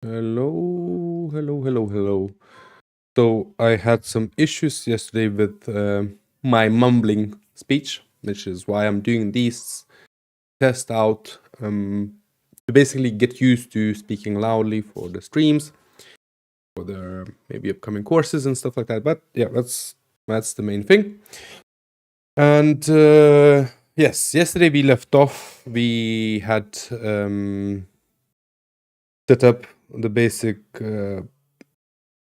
Hello. So I had some issues yesterday with my mumbling speech, which is why I'm doing these test out to basically get used to speaking loudly for the streams, for the maybe upcoming courses and stuff like that. But yeah, that's the main thing. And yes, yesterday we left off. We had set up the basic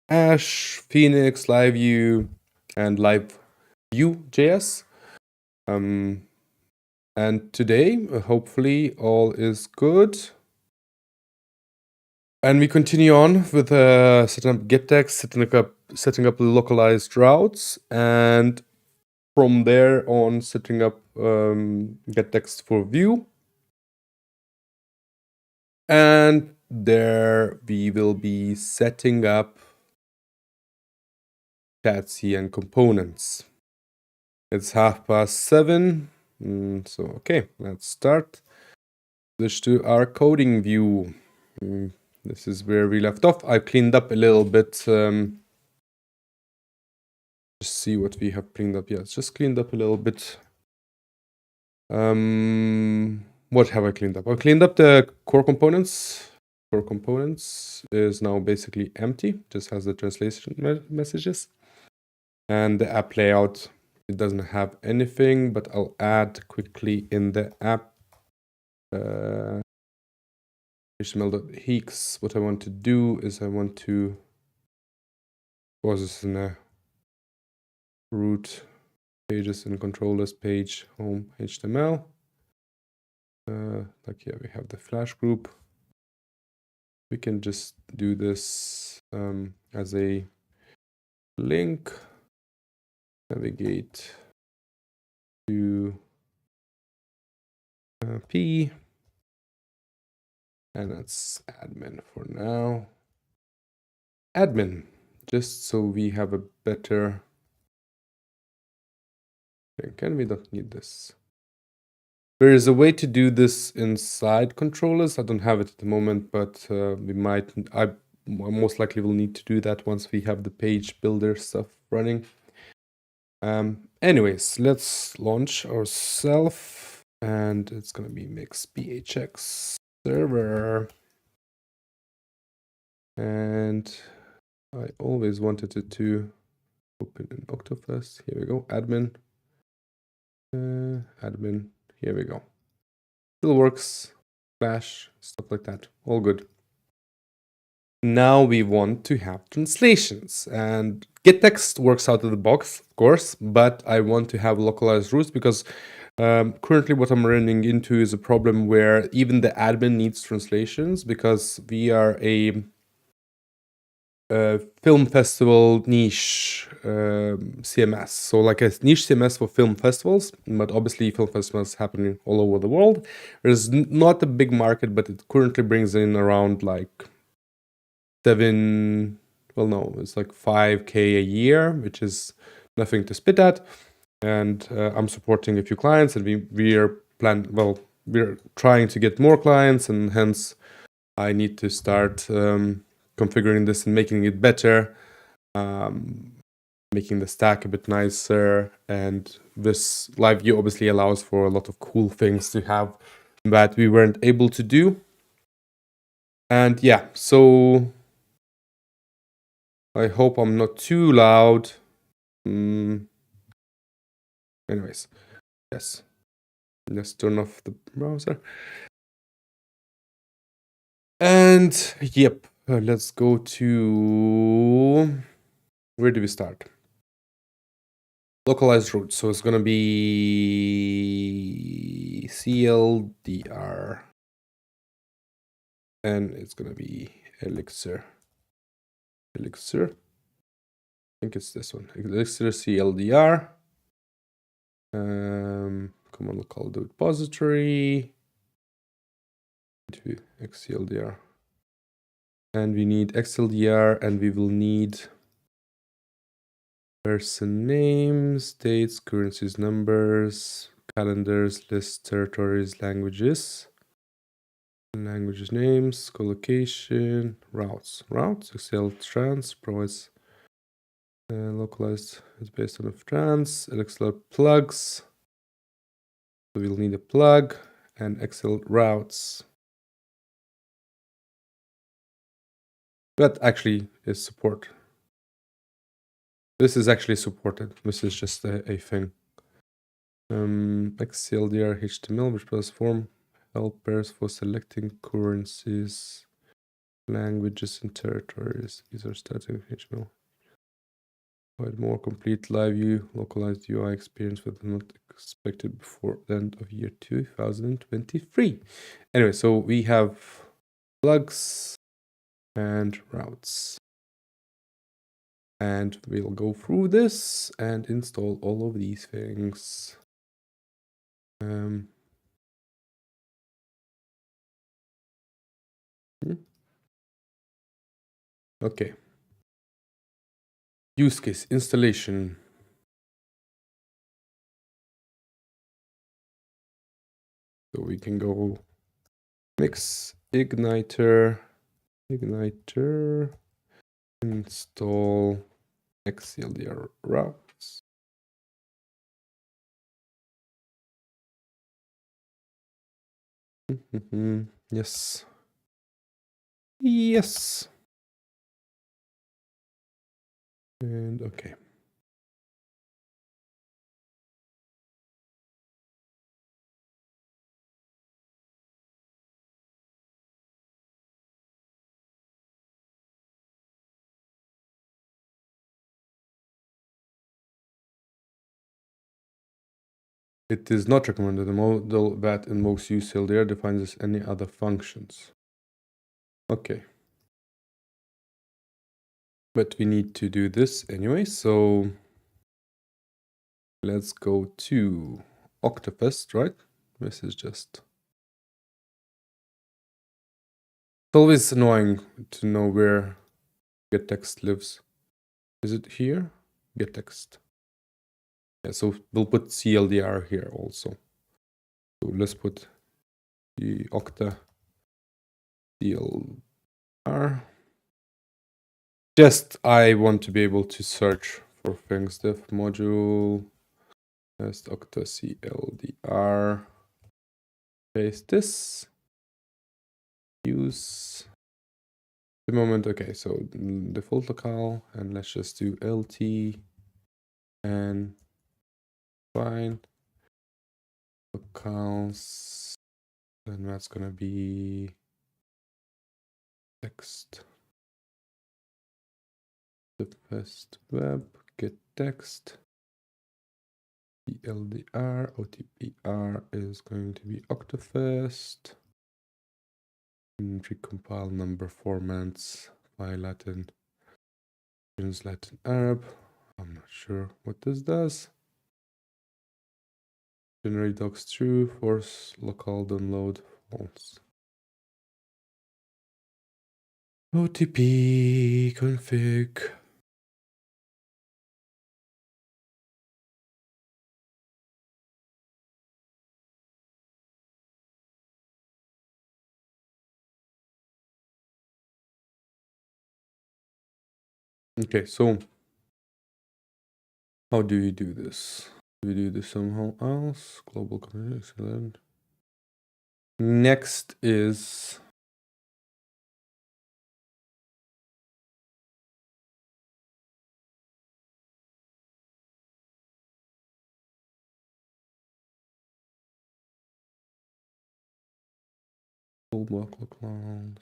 Ash, Phoenix, Liveview, and Liveview.js. And today, hopefully, all is good. And we continue on with setting up Gettext, setting up localized routes, and from there on, setting up Gettext for Vue. And there we will be setting up Shadcn components. It's 7:30. So, okay, let's start. Switch to our coding view. This is where we left off. I've cleaned up a little bit. Just see what we have cleaned up. Yeah, it's just cleaned up a little bit. What have I cleaned up? I cleaned up the core components. Core components is now basically empty. Just has the translation messages. And the app layout, it doesn't have anything, but I'll add quickly in the app HTML.heeks. What I want to do is I want to pause this in a root pages and controllers page home HTML. Like here we have the flash group. We can just do this as a link. Navigate to P. And that's admin for now. Admin, just so we have a better. Can we don't need this? There is a way to do this inside controllers. I don't have it at the moment, but we might. I most likely will need to do that once we have the page builder stuff running. Anyways, let's launch ourselves, and it's gonna be mix phx server. And I always wanted it to open in Octafest. Here we go, admin. Admin, here we go. Still works, Flash, stuff like that, all good. Now we want to have translations, and Gettext works out of the box, of course, but I want to have localized routes because currently what I'm running into is a problem where even the admin needs translations because we are a film festival niche CMS. So like a niche CMS for film festivals, but obviously film festivals happening all over the world. There's not a big market, but it currently brings in around like it's like 5K a year, which is nothing to spit at. And I'm supporting a few clients, and we're trying to get more clients, and hence I need to start configuring this and making it better, making the stack a bit nicer. And this Liveview obviously allows for a lot of cool things to have that we weren't able to do. And yeah, so I hope I'm not too loud. Anyways, yes. Let's turn off the browser. And yep, let's go to, where do we start? Localized routes. So it's gonna be CLDR, and it's gonna be Elixir. I think it's this one. Elixir CLDR. Command local the repository to XCLDR, and we need XLDR, and we will need person names, dates, currencies, numbers, calendars, lists, territories, languages. Languages names, collocation, routes. Routes, Excel trans provides localized, it's based on a trans, Elixir plugs. So we'll need a plug and Excel routes. That actually is support. This is actually supported. This is just a thing. XCLDR HTML, which plus form helpers for selecting currencies, languages, and territories. These are starting with HTML. Provide more complete live view, localized UI experience with not expected before the end of year 2023. Anyway, so we have plugs and routes. And we'll go through this and install all of these things. Okay. Use case installation. So we can go mix igniter, install XCLDR routes. Yes. Yes. And okay. It is not recommended. The model that invokes UCLDR defines as any other functions. Okay. But we need to do this anyway, so let's go to Octafest, right? This is just... It's always annoying to know where Gettext lives. Is it here? Gettext. Yeah, so we'll put CLDR here also. So let's put the Octa CLDR. Just I want to be able to search for things. Dev module, test Octa CLDR. Paste this. Use the moment. Okay, so default locale, and let's just do LT and fine locales, and that's gonna be text. The first web get text. CLDR OTPR is going to be Octafest. And recompile number formats by Latin, Latin Arab. I'm not sure what this does. Generate docs true, force local download false. OTP config. Okay, so how do we do this? Do we do this somehow else? Global community, excellent. Next is locals.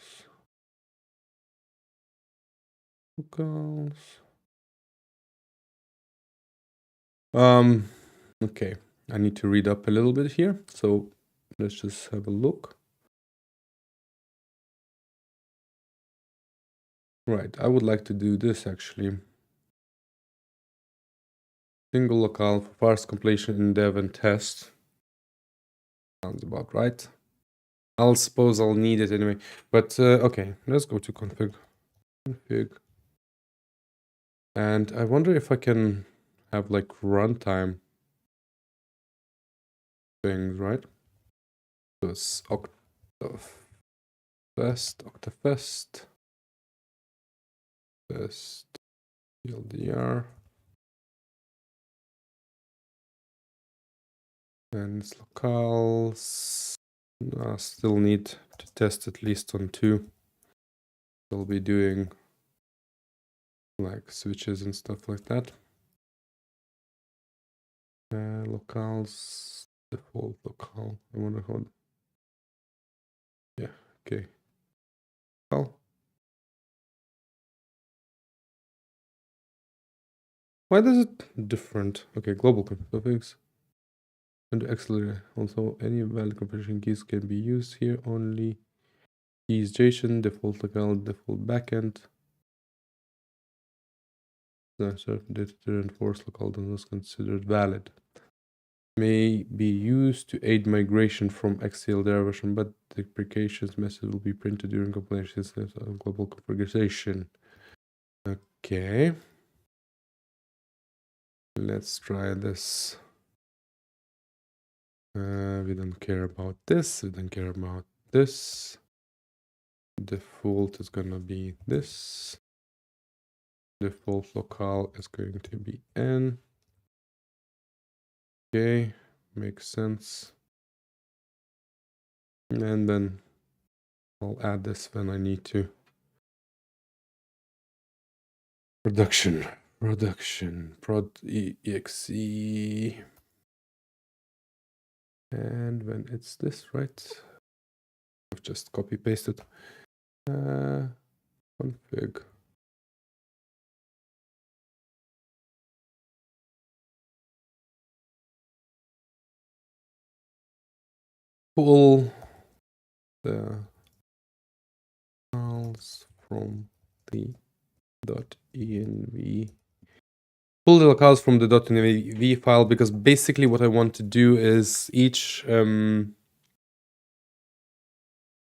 Okay, I need to read up a little bit here, so let's just have a look. Right, I would like to do this actually. Single locale for fast completion in dev and test. Sounds about right. I'll suppose I'll need it anyway, but okay, let's go to config. And I wonder if I can have like runtime things, right? This Octafest, Fest, TLDR, and it's locales. Still need to test at least on 2. I'll be doing like switches and stuff like that. Locales, default locale. I wonder how. Yeah, okay. Well, why does it different? Okay, global config. And accelerator. Also, any valid configuration keys can be used here. Only keys JSON, default locale, default backend. No, certain data to enforce locale is considered valid. May be used to aid migration from XLDR version, but the deprecations message will be printed during compilation of global configuration. Okay. Let's try this. We don't care about this. We don't care about this. Default is gonna be this. Default locale is going to be N. Okay, makes sense. And then I'll add this when I need to. Production, prod exe. And when it's this, right? I've just copy pasted. Config. Pull the files from the .env. Pull the locales from the .env file, because basically what I want to do is each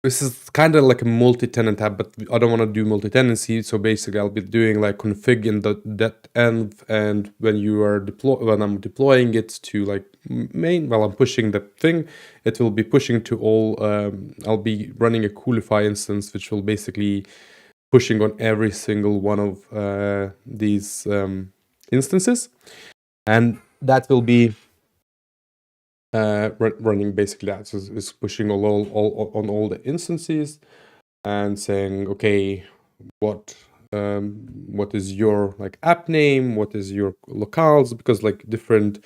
this is kind of like a multi-tenant app, but I don't want to do multi-tenancy. So basically, I'll be doing like config in that env, and when I'm deploying it to like main, while I'm pushing that thing, it will be pushing to all. I'll be running a Coolify instance, which will basically pushing on every single one of these instances, and that will be running basically that. So it's pushing all on all the instances and saying, okay, what is your like app name? What is your locales? Because like different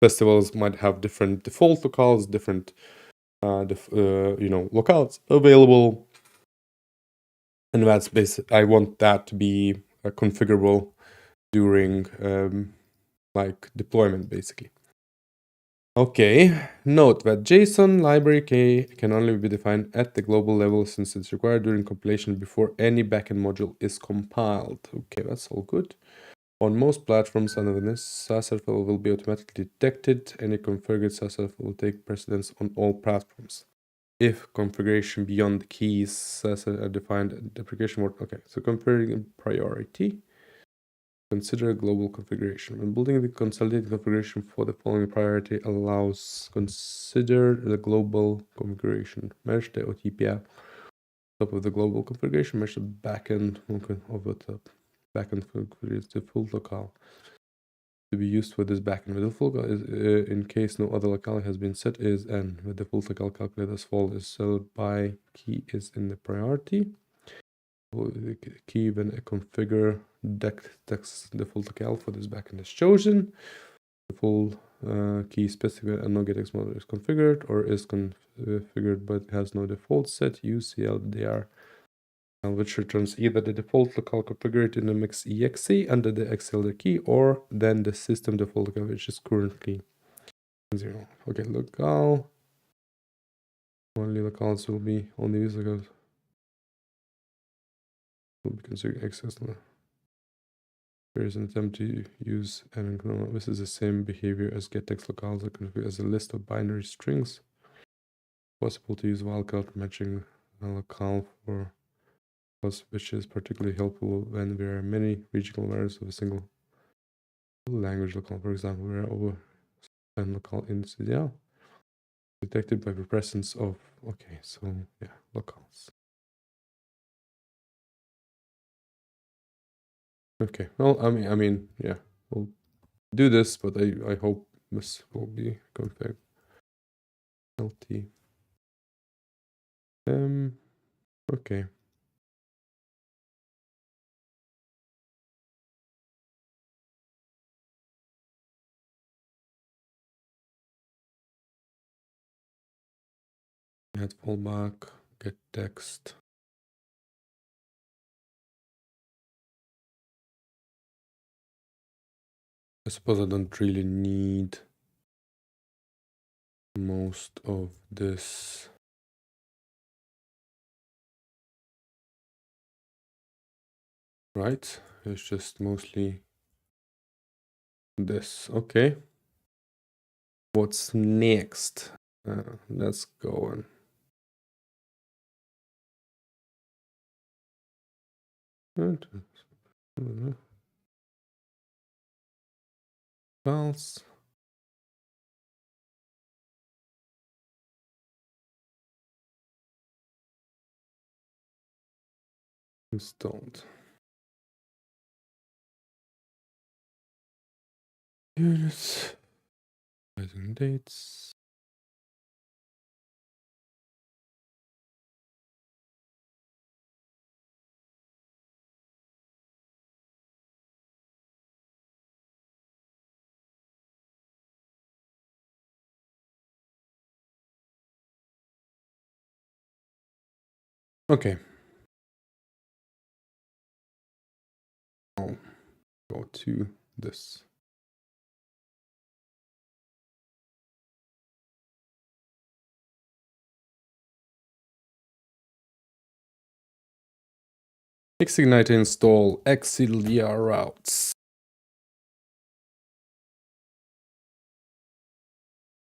festivals might have different default locales, different locales available, and that's basic. I want that to be configurable during like deployment, basically. Okay, note that JSON library can only be defined at the global level since it's required during compilation before any backend module is compiled. Okay, that's all good. On most platforms under this, saas will be automatically detected. Any configured saas will take precedence on all platforms. If configuration beyond the keys saas are defined, deprecation mode. Okay, so configuring priority. Consider global configuration. When building the consolidated configuration for the following priority allows consider the global configuration. Mesh the OTP app top of the global configuration, mesh the backend of the top. Backend configures the full locale to be used for this backend. The default locale is in case no other locale has been set is N. The default locale calculated as fall is sold by key is in the priority. The key when a configure Gettext default locale for this backend is chosen. The full key specified and no Gettext model is configured or is configured but has no default set. Use CLDR, which returns either the default locale configured in the mix exe under the XLDR key or then the system default locale, which is currently 0. Okay, locale. Only locales will be only these locales will be considered access. There is an attempt to use an enclosure. This is the same behavior as Gettext locales are configured as a list of binary strings. Possible to use wildcard matching a locale for us, which is particularly helpful when there are many regional variants of a single language locale. For example, there are over 10 locale in CDL detected by the presence of. Okay, so yeah, locales. Okay, well, I mean, yeah, we'll do this, but I hope this will be config lt. Okay. Add fallback, get text. I suppose I don't really need most of this. Right? It's just mostly this. Okay. What's next? Let's go on. Files. Installed. Units. Rising dates. Okay. I'll go to this. Xignite install XLDR routes.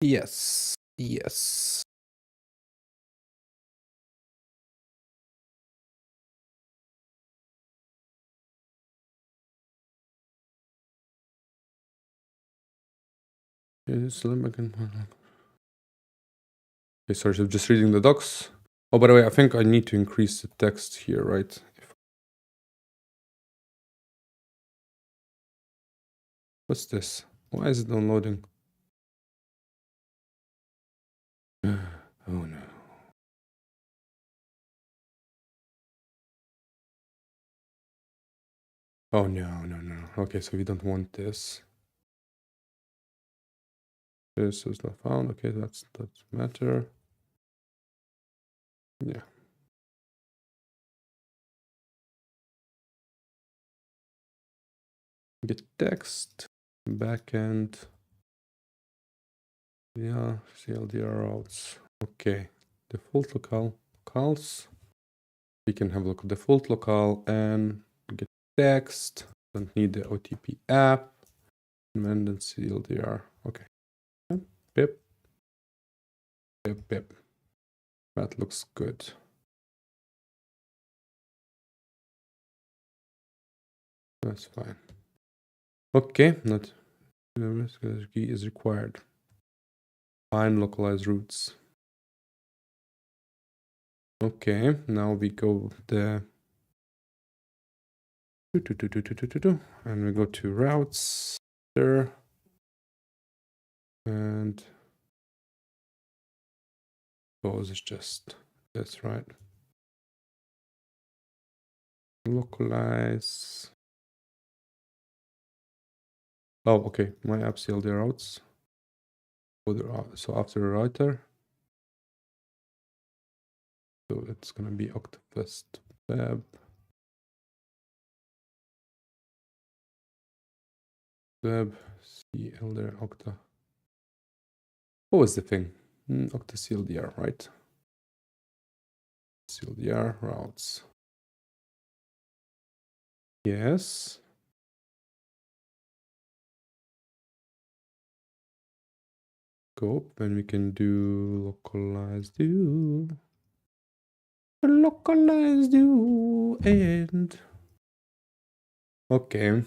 Yes. Yes. Okay, sorry, so just reading the docs. Oh, by the way, I think I need to increase the text here, right? What's this? Why is it downloading? Oh no. Oh no, no, no. Okay, so we don't want this. This is not found. Okay, that's matter. Yeah. Get text, backend. Yeah, CLDR routes. Okay. Default locales. We can have a look at default locale and get text. Don't need the OTP app. And then CLDR. Okay. Pip. Pip, pip. That looks good. That's fine. Okay, not key is required. Find localized routes. Okay, now we go the and we go to routes there, and suppose it's just that's right. Localize. Oh, okay. My app CLD routes. So after a router, so it's gonna be Octafest web. Web CLD Octa. What was the thing? Octa CLDR, right? CLDR routes. Yes. Scope, then we can do localized do. Localized do and okay.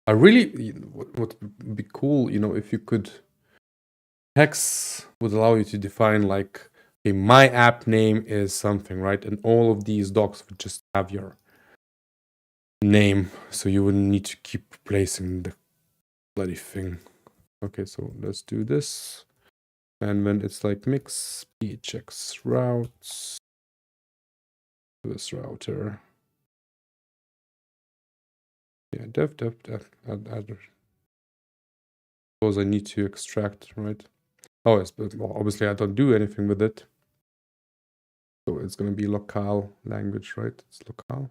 I really what would be cool, if you could Hex would allow you to define like, okay, my app name is something, right? And all of these docs would just have your name, so you wouldn't need to keep replacing the bloody thing. Okay, so let's do this. And when it's like mix phx routes to this router. Yeah, dev. Add. Suppose I need to extract, right? Oh, yes, but well, obviously I don't do anything with it. So it's going to be locale language, right? It's locale.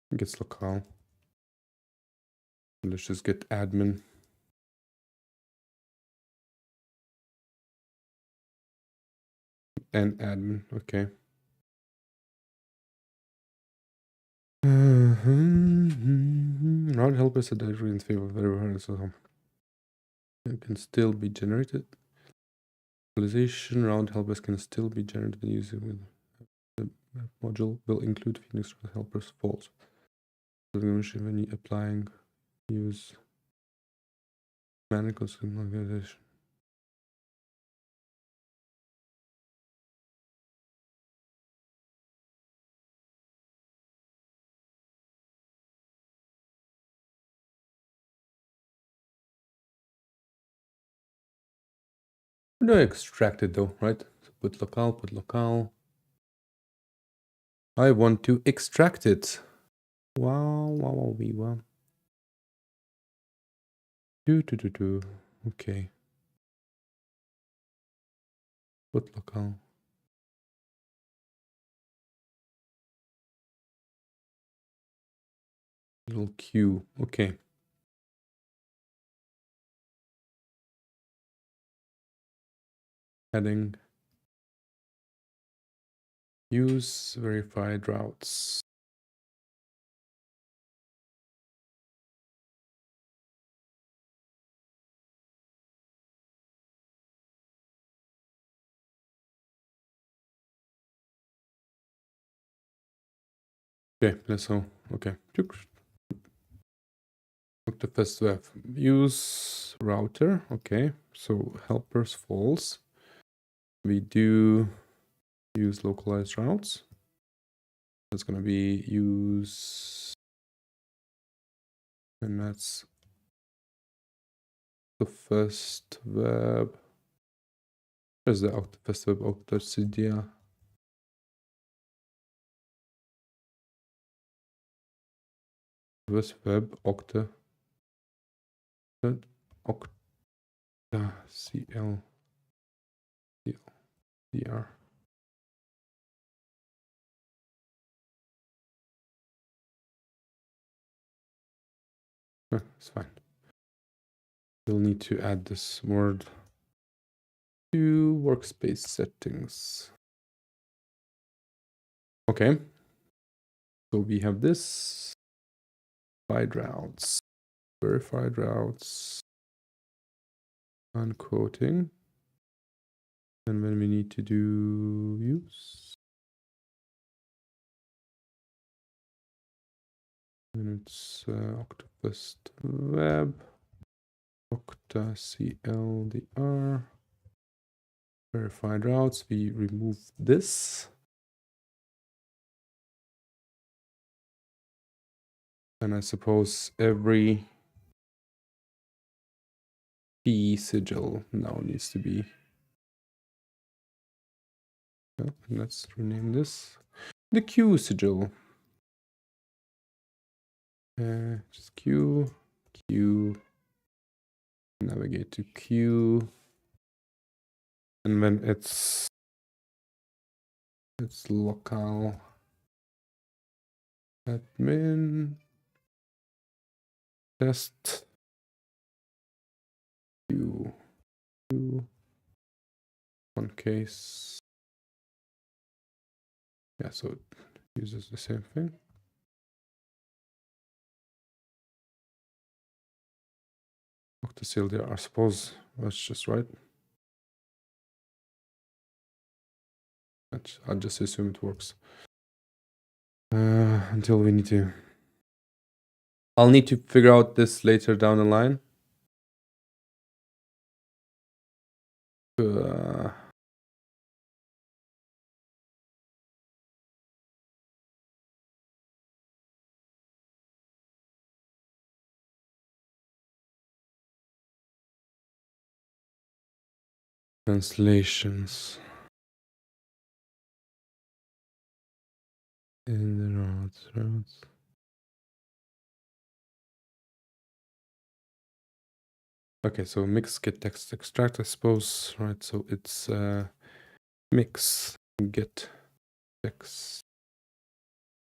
I think it's locale. Let's just get admin. And admin, okay. Round helpers are directly in favor of very so it can still be generated. Visualization round helpers can still be generated using the module will include Phoenix helpers false. When you applying use manual organization. No, extract it though, right? So put locale. I want to extract it. Wow. Do. Okay. Put locale. Little Q. Okay. Heading. Use verified routes. Okay, let's go. Okay. Octafest web. Use router. Okay. So helpers false. We do use localized routes. That's gonna be use, and that's the first web. Where's the Octafest web? Octacdia. This web Octa. Octa CL DR. It's fine. We'll need to add this word to workspace settings. Okay. So we have this verified routes, unquoting. And when we need to do use, and it's Octafest web, Octa CLDR, verified routes. We remove this. And I suppose every P sigil now needs to be. Well, let's rename this the Q sigil. Just Q, navigate to Q, and when it's locale admin test Q one case. Yeah, so it uses the same thing. Octacildia, I suppose that's just right. I'll just assume it works. Until we need to I'll need to figure out this later down the line. Translations. In the routes. Okay, so mix get text extract, I suppose, right? So it's mix get text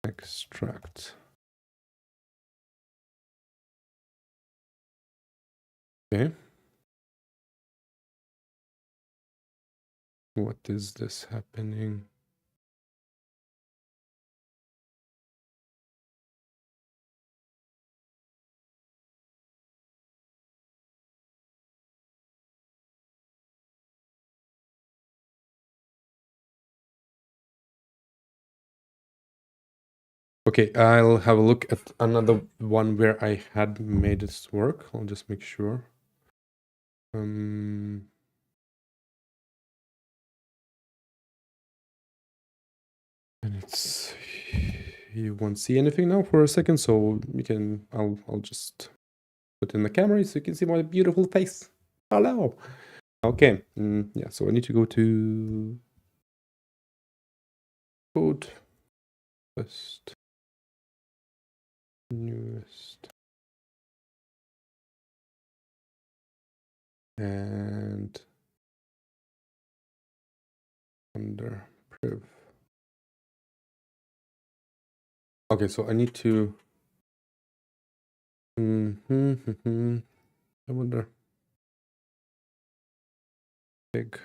extract. Okay. What is this happening? Okay, I'll have a look at another one where I had made this work. I'll just make sure. And it's you won't see anything now for a second, so you can I'll just put in the camera so you can see my beautiful face. Hello. Okay. Yeah, so I need to go to code first. Newest. And under priv. Okay, so I need to I wonder big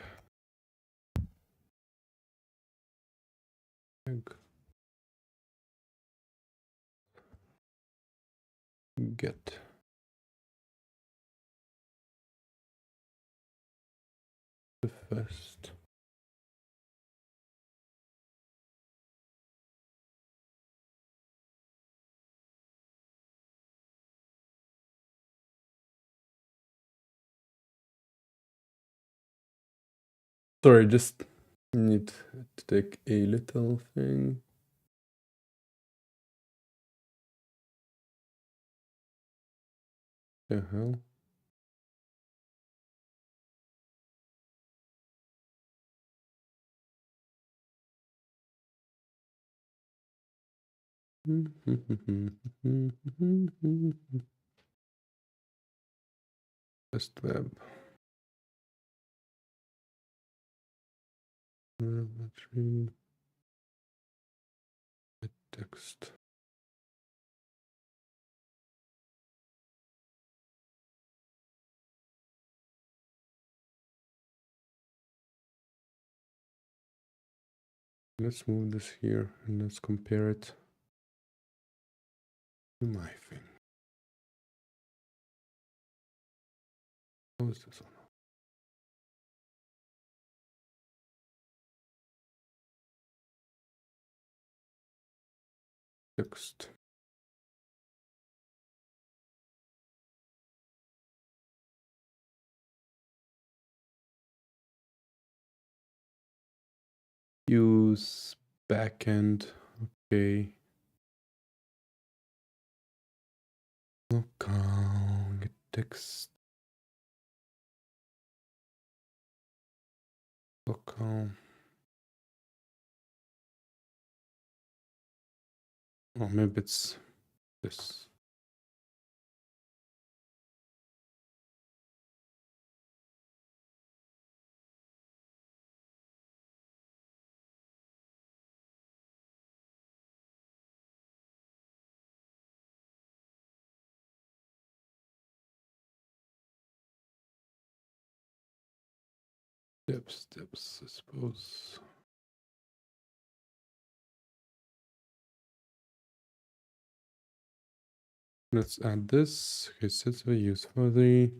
get the first. Sorry, just need to take a little thing. The hell? Test web. Text. Let's move this here and let's compare it to my thing. How is this one? Text. Use backend. Okay. Local Gettext. Local. Oh, maybe it's this. Steps, I suppose. Let's add this. Okay, sets we use for the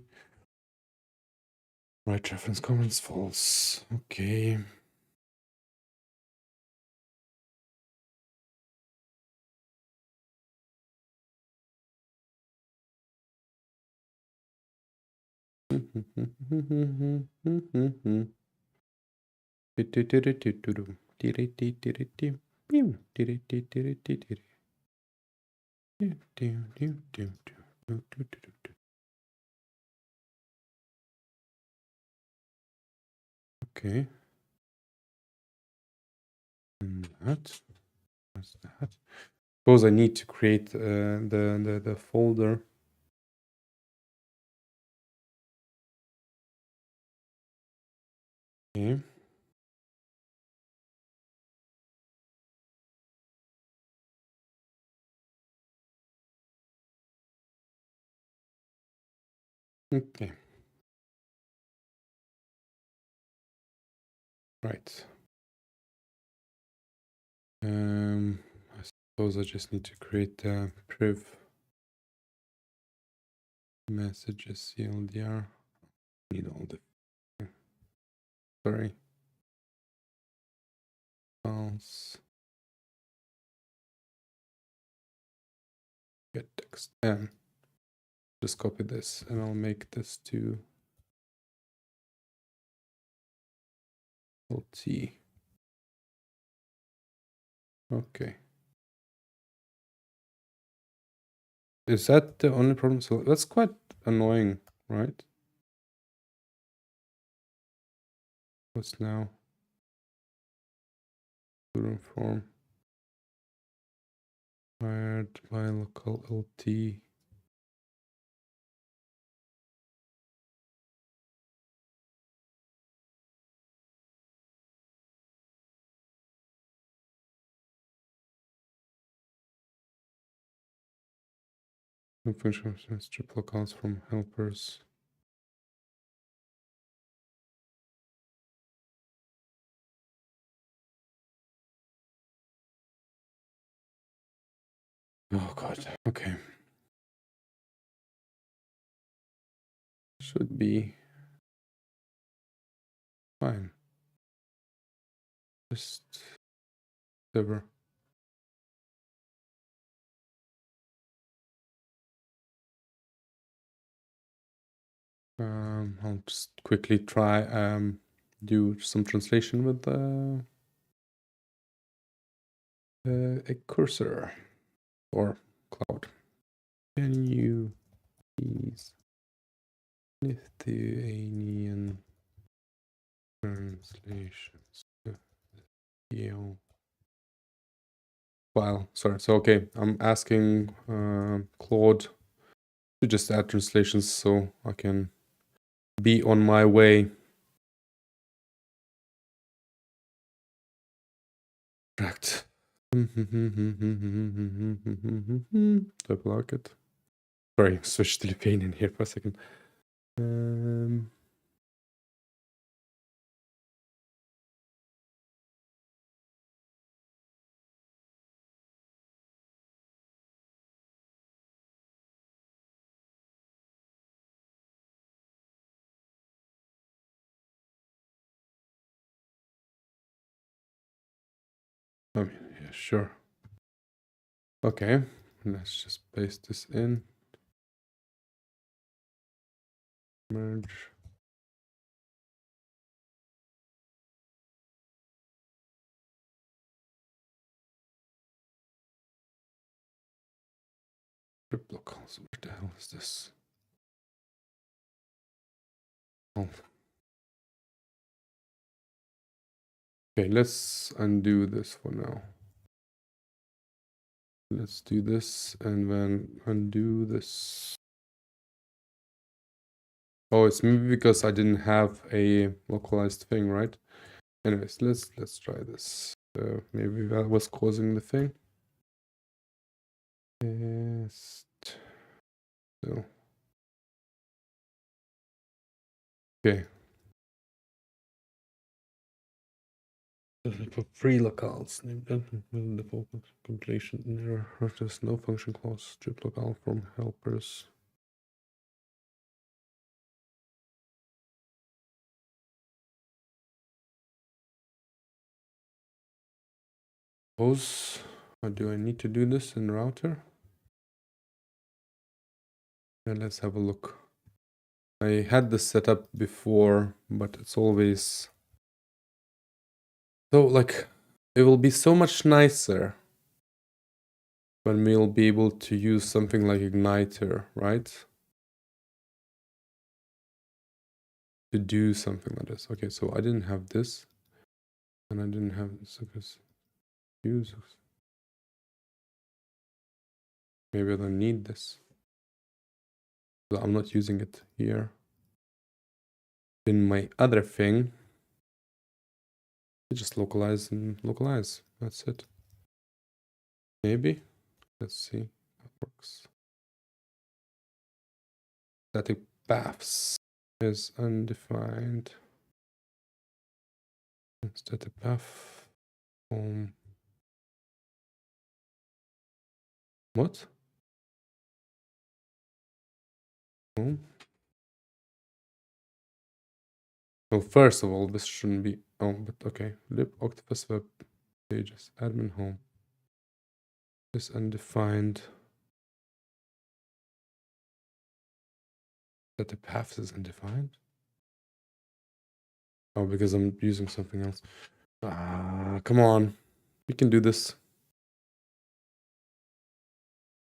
right reference comments false. Okay. Okay. And that's that. Suppose I need to create the folder. Okay. Okay. Right. I suppose I just need to create a priv messages CLDR. Need all the sorry. Files. Gettext and just copy this and I'll make this to LT. Okay. Is that the only problem? So that's quite annoying, right? What's now? Student form. Wired by local LT. No function strip locales from helpers. Oh god. Okay. Should be fine. Just whatever. I'll just quickly try do some translation with a cursor or cloud. Can you please Lithuanian translations file? Sorry. So okay, I'm asking Claude to just add translations so I can be on my way. Correct. Do I block it? Sorry, switch to Lithuanian here for a second. I mean, yeah, sure. Okay, let's just paste this in. Merge. Script locales. What the hell is this? Oh. Okay, let's undo this for now. Let's do this and then undo this. Oh, it's maybe because I didn't have a localized thing, right? Anyways, let's try this. Maybe that was causing the thing. Yes. So. Okay. For free locales, default completion error. There's no function clause. Strip locale from helpers. Suppose, or do I need to do this in router? Yeah, let's have a look. I had this set up before, but it's always so like it will be so much nicer when we'll be able to use something like Igniter, right? To do something like this. Okay, so I didn't have this, and I didn't have this because users. Maybe I don't need this. So I'm not using it here. In my other thing, I just localize and localize. That's it. Maybe. Let's see how it works. Static paths is undefined. Static path. What? Home. So first of all, this shouldn't be. Oh, but okay. Lib Octafest web pages. Admin home. Is undefined. That the path is undefined. Oh, because I'm using something else. Ah, come on. We can do this.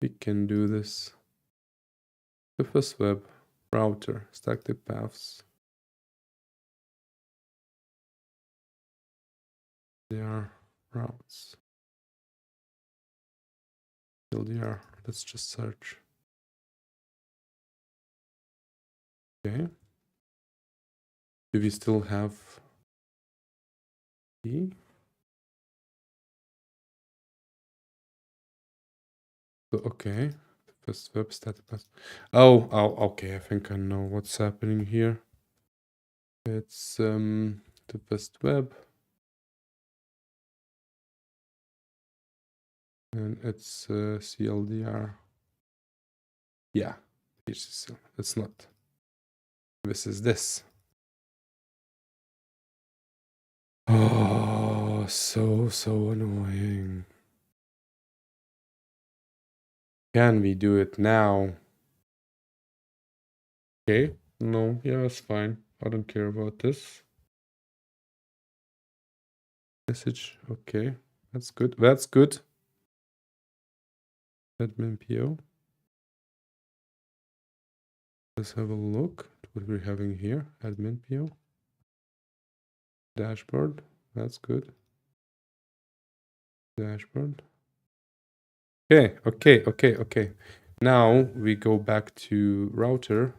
We can do this. The first web router static paths. They are routes. LDR. Let's just search. Okay. Do we still have E? So, okay. First web static path. Oh, okay. I think I know what's happening here. It's the first web. And it's CLDR. Yeah, HCL. It's not. This is this. Oh, so annoying. Can we do it now? Okay. No, yeah, it's fine. I don't care about this. Message. Okay. That's good. That's good. Admin PO. Let's have a look at what we're having here. Admin PO. Dashboard. That's good. Dashboard. Okay. Now we go back to router.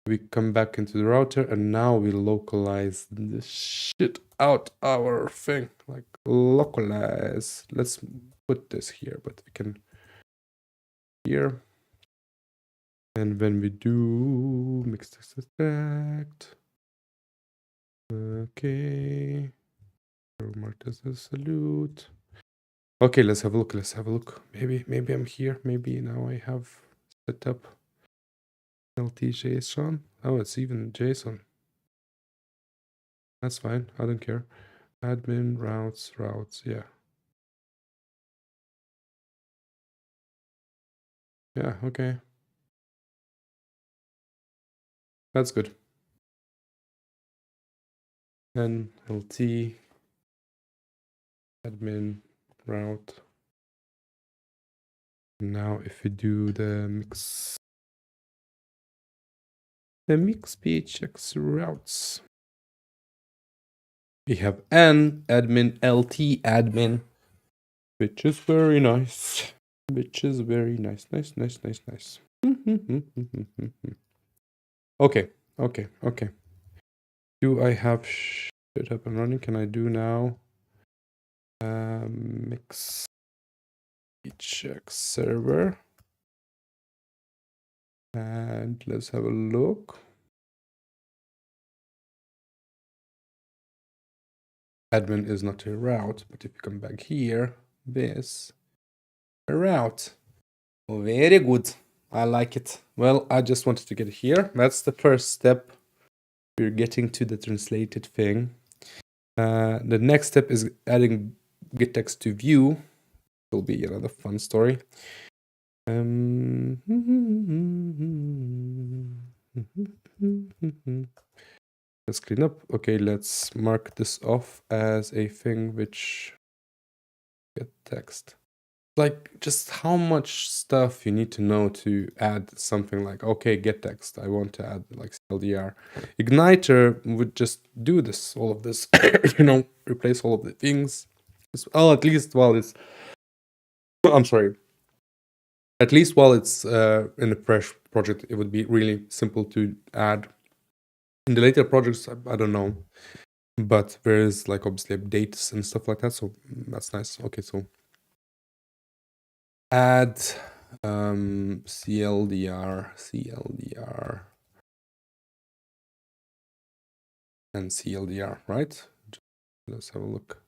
We come back into the router and now we localize the shit out our thing. Like localize. Let's put this here, but we can here. And when we do mix text extract. Okay. Mark as a salute. Okay, let's have a look. Maybe I'm here. Maybe now I have set up LT JSON. Oh, it's even JSON. That's fine. I don't care. Admin routes. Yeah. Yeah, okay. That's good. Then LT admin route. Now if we do the mix PHX routes, we have an admin LT admin, which is very nice. Nice. Okay. Do I have shit up and running? Can I do now? Mix PHX server. And let's have a look. Admin is not a route, but if you come back here, this a route. Oh, very good. I like it. Well, I just wanted to get it here. That's the first step. We're getting to the translated thing. The next step is adding Gettext to view. Will be another fun story. Let's clean up. Okay, let's mark this off as a thing which get text. Like, just how much stuff you need to know to add something like, okay, get text. I want to add like CLDR. Igniter would just do this, all of this, replace all of the things. Well, at least while it's, I'm sorry. At least while it's in a fresh project, it would be really simple to add. In the later projects, I don't know. But there is like obviously updates and stuff like that, so that's nice. Okay, so add CLDR, and CLDR, right? Let's have a look.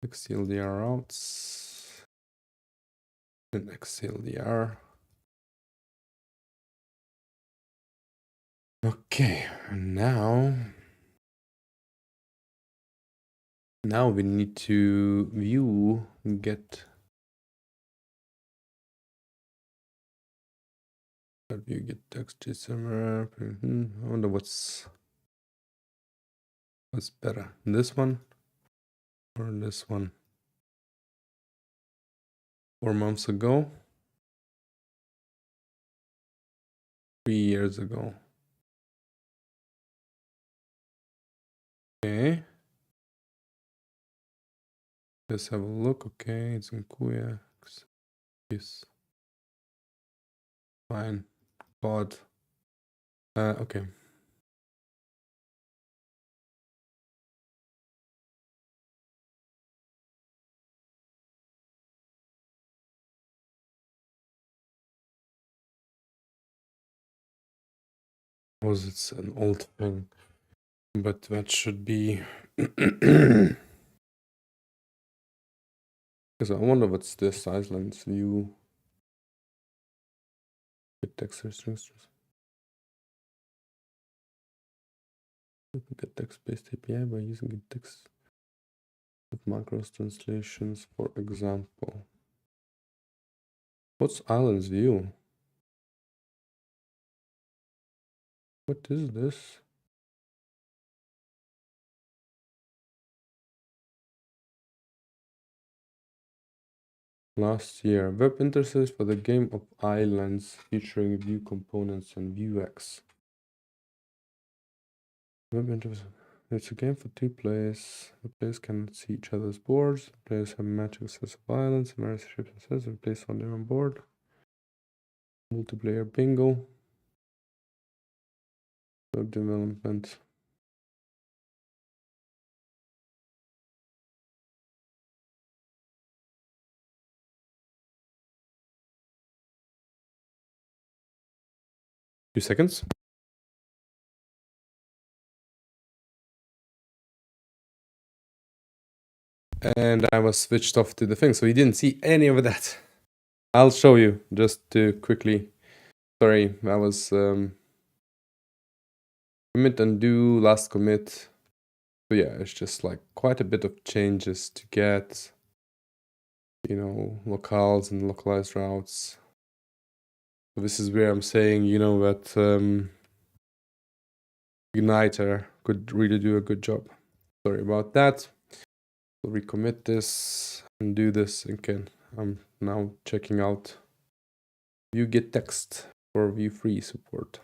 Click CLDR routes and CLDR. Okay, now we need to view get view get text JSON. I wonder what's better, this one or this one? 4 months ago, 3 years ago. Okay. Let's have a look. Okay, it's in Kuya. Yes. Fine. Pod. Okay. Was it's an old thing, but that should be. Because I wonder what's this Iceland's view. Gettext strings. Get text-based API by using Gettext with macros translations, for example. What's Island's view? What is this? Last year, web interface for the game of Islands featuring view components and Vuex. Web interface. It's a game for 2 players. The players cannot see each other's boards. The players have magic sets of islands, various ships and sets are placed on their own board. Multiplayer bingo. Web development. Few seconds. And I was switched off to the thing, so you didn't see any of that. I'll show you just to quickly. Sorry, I was commit undo, last commit. So yeah, it's just like quite a bit of changes to get, locales and localized routes. So this is where I'm saying, that Igniter could really do a good job. Sorry about that. We'll recommit this and do this again. I'm now checking out View Gettext for View 3 support.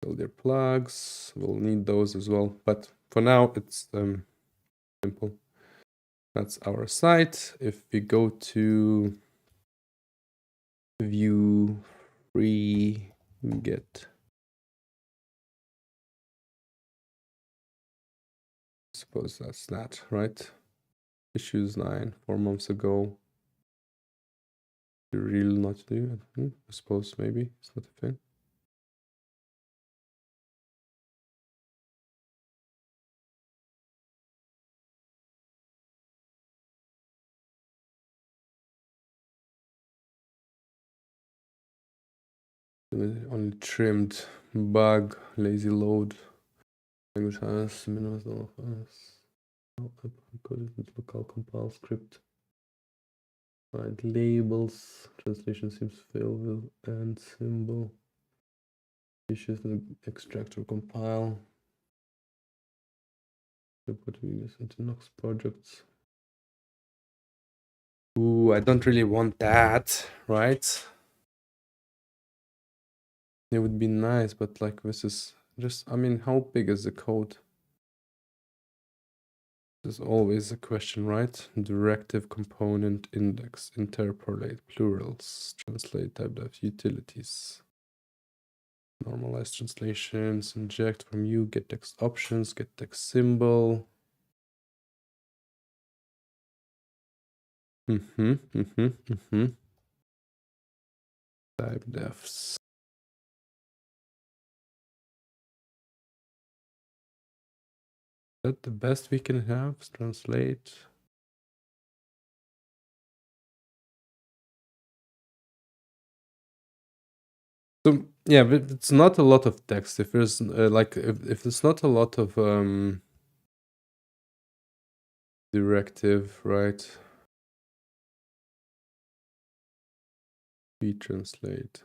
Build their plugs. We'll need those as well, but for now it's simple. That's our site. If we go to View 3 get, suppose that's that, right? Issues 9, 4 months ago. You really not do it? I suppose maybe it's not a thing. Only trimmed bug, lazy load, language has minimize all of us. Local compile script. Right, labels, translation seems fail with and symbol. Issues with extract or compile. Put this into Nox projects. Ooh, I don't really want that, right? It would be nice, but like this is just, I mean, how big is the code? There's always a question, right? Directive component index, interpolate plurals, translate type of utilities, normalize translations, inject from you, get text options, get text symbol. Type defs. Is that the best we can have? Translate. So yeah, but it's not a lot of text. If there's like if there's not a lot of directive, right? We translate.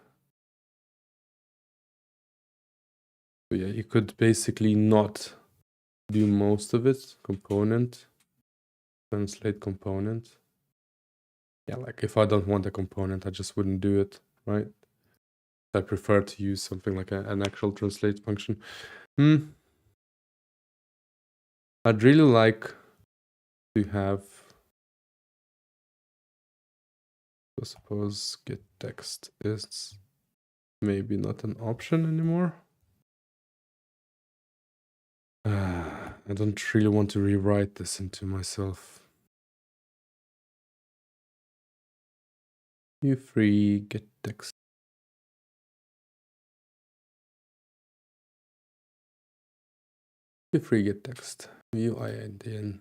So yeah, you could basically not do most of it. Component, translate component. Yeah, like if I don't want a component, I just wouldn't do it, right? I prefer to use something like an actual translate function. I'd really like to have, I suppose, Gettext is maybe not an option anymore. I don't really want to rewrite this into myself. You free Gettext. You free Gettext. UIDN.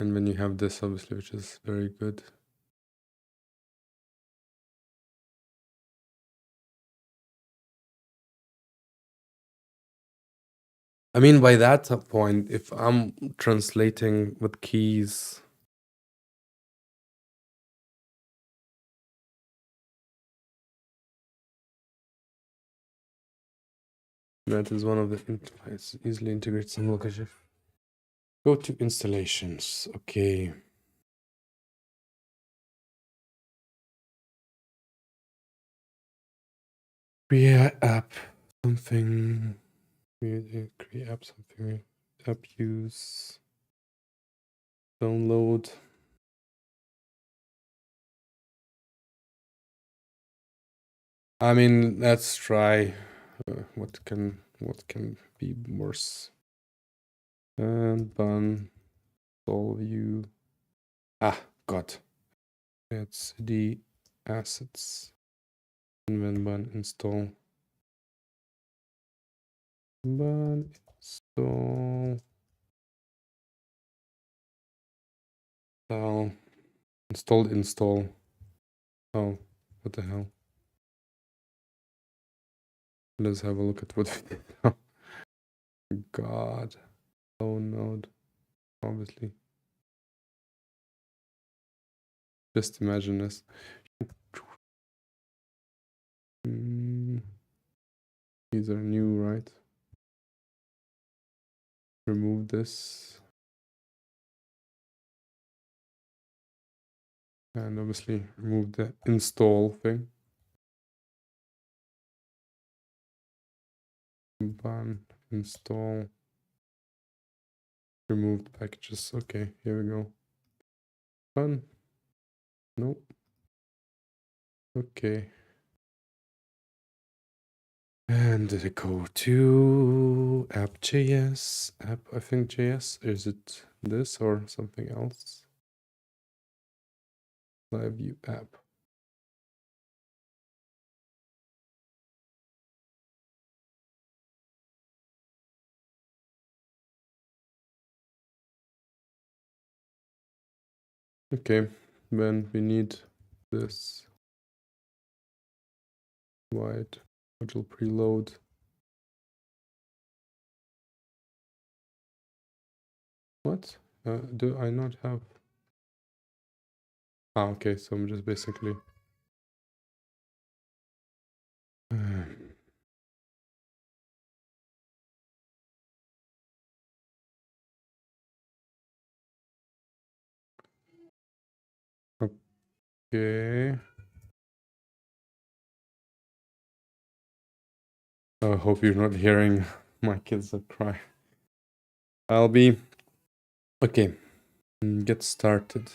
And then you have this, obviously, which is very good. I mean, by that point, if I'm translating with keys, that is one of the it's easily integrate some location. Go to installations. Okay. Create app something. Create app something. App use. Download. I mean, let's try. What can be worse? And bun. Solve view. God. It's the assets. And then bun install. Bun install. Install. Oh, what the hell? Let's have a look at what we did now. God. Oh node. Obviously. Just imagine this. These are new, right? Remove this. And obviously remove the install thing. Ban install. Removed packages. Okay, here we go. Fun. Nope. Okay. And did it go to app.js? App, I think JS. Is it this or something else? Liveview app. Okay, then we need this white module preload. What? Do I not have? Okay, so I'm just basically okay. I hope you're not hearing my kids that cry. I'll be okay. Get started.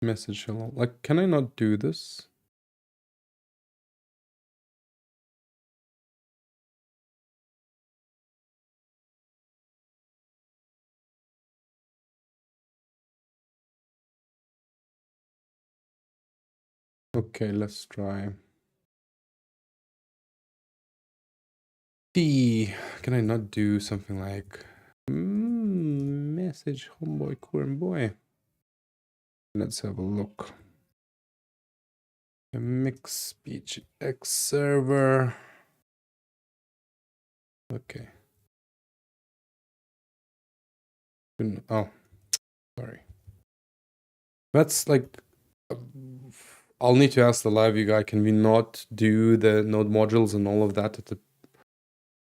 Message hello. Like, can I not do this? Okay, let's try. Can I not do something like message homeboy current boy? Let's have a look. A mix speech X server. Okay. Oh, sorry. That's like I'll need to ask the Liveview guy. Can we not do the node modules and all of that at the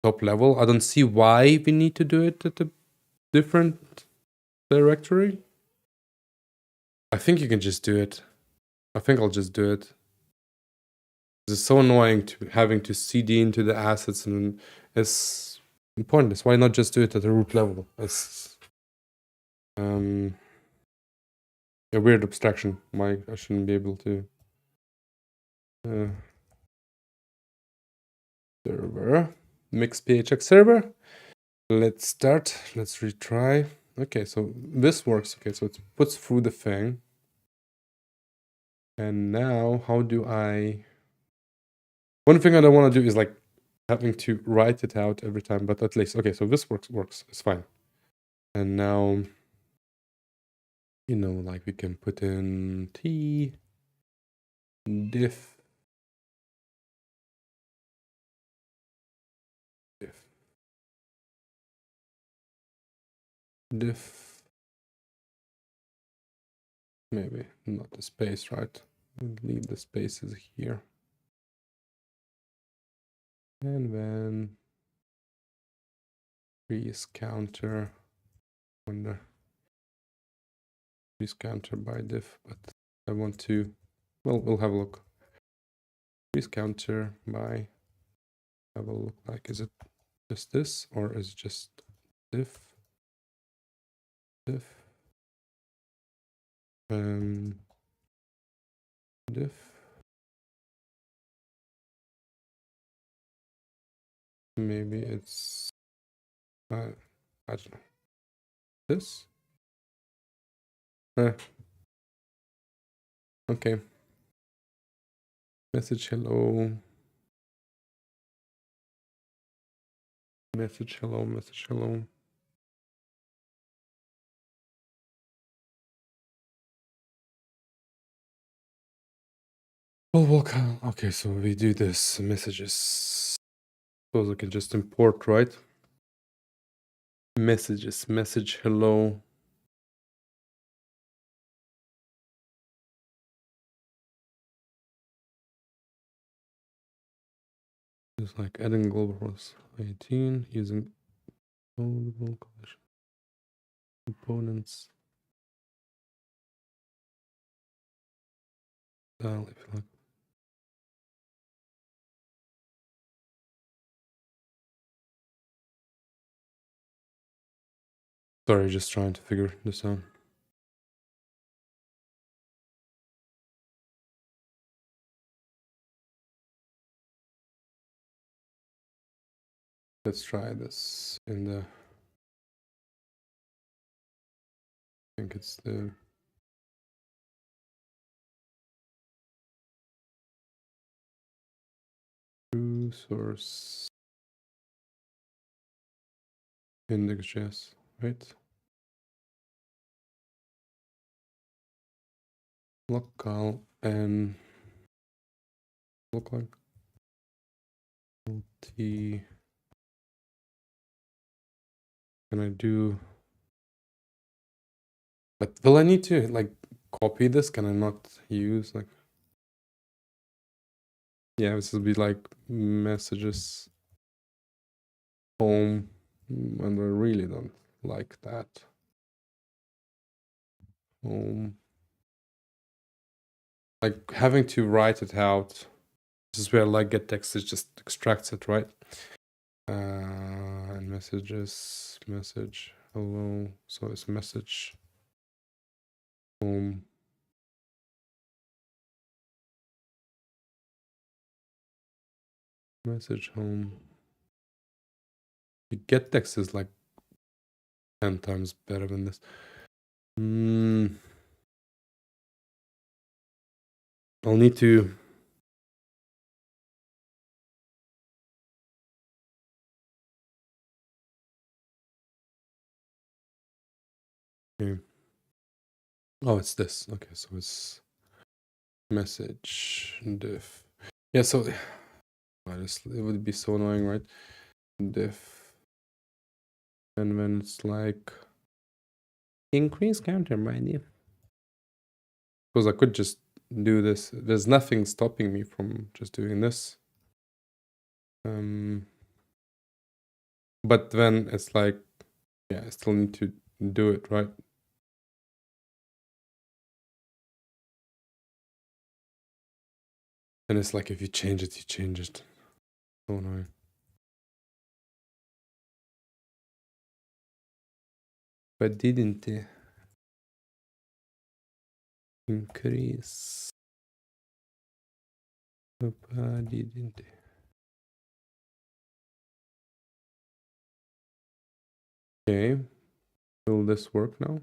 top level? I don't see why we need to do it at a different directory. I think you can just do it. I think I'll just do it. It's so annoying to having to cd into the assets, and it's pointless. Why not just do it at the root level? It's a weird abstraction. Why I shouldn't be able to server mix phx server. Let's start. Let's retry. Okay, so this works. Okay, so it puts through the thing. And now, how do I... One thing I don't want to do is like having to write it out every time, but at least, okay, so this works. It's fine. And now, you know, like we can put in t diff maybe not the space, right? Leave the spaces here. And then freeze counter. Wonder freeze counter by diff, but I want to, well, we'll have a look. Freeze counter by, have a look, like, is it just this, or is it just diff, diff, maybe it's, I don't know, this? Okay. Message hello. Message hello, message hello. Oh, welcome. Okay, so we do this messages. Suppose I can just import, right? Messages, message hello. Just like adding global host 18 using global collision components. If you like. Sorry, just trying to figure this out. Let's try this in the, I think it's the true source index.js, right? Local and local t Can I do? But will I need to like copy this? Can I not use like? Yeah, this will be like messages home, and I really don't like that. Home. Like having to write it out. This is where like Gettext is just extracts it, right? And messages, message, hello. So it's message home. Message home. The Gettext is like 10 times better than this. I'll need to. Okay. Oh, it's this. Okay, so it's message diff. Yeah, so it would be so annoying, right? Diff. And then it's like increase counter, mind you. Because I could just do this. There's nothing stopping me from just doing this. But then it's like, yeah, I still need to do it, right? And it's like if you change it, you change it. So annoying. But didn't increase? Didn't. Okay. Will this work now?